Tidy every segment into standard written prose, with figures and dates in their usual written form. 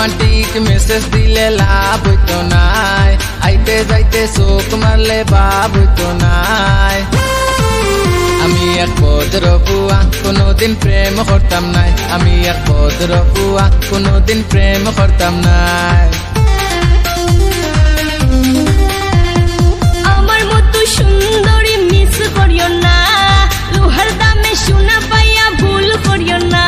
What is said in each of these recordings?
Romantic message দিলে লাভ হইতো নাই, আইতে যাইতে চোখ মারলে বাপ হইতো নাই। আমি এক ভদ্র বুয়া কোনোদিন প্রেম করতাম নাই, আমি এক ভদ্র বুয়া কোনোদিন প্রেম করতাম নাই। আমার মতো সুন্দরী মিস করিও না, লোহার দামে সোনা পাইয়া ভুল করিও না।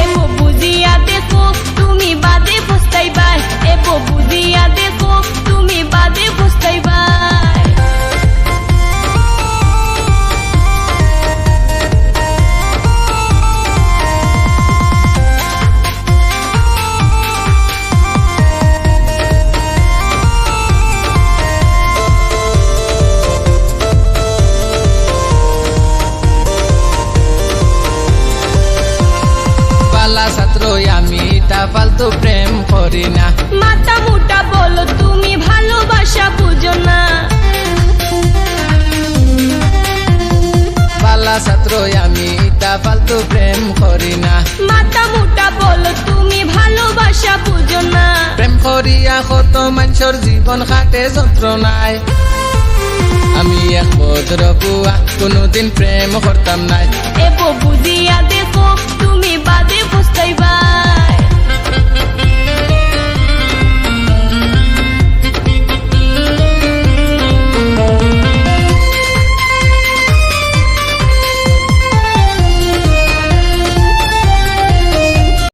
এবো বুঝিয়া দেখো তুমি বাদে পস্তাইবা, এবো বুঝিয়া দেখো তুমি বাদে পস্তাইবা। ছাত্র আমি তা ফালতু প্রেম করি না, মাথা মোটা বলো তুমি ভালোবাসা বুঝো না। বালা ছাত্র আমি তা ফালতু প্রেম করি না, মাথা মোটা বলো তুমি ভালোবাসা বুঝো না। প্রেম করিয়া কত মানুষের জীবন কাটে যন্ত্রণায়। আমি এক ভদ্র বুয়া কোনোদিন প্রেম করতাম নাই, এবো বুঝিয়া দেখো তুমি বাদে পস্তাইবা।